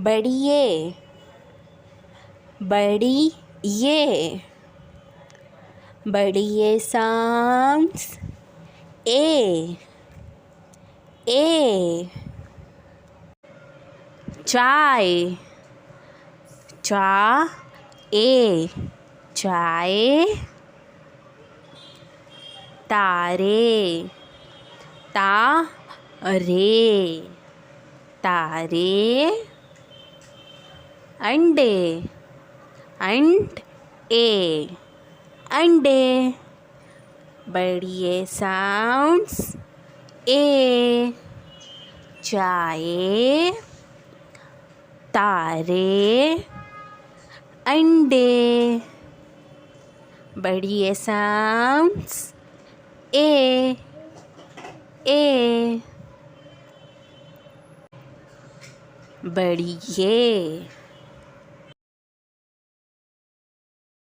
बढ़िए बढ़िए बढ़िए साउंड्स ए चाय चाय तारे तारे अंडे अंडे बढ़िए साउंड्स ए चाय तारे अंडे बढ़िए साउंड्स ए बढ़िए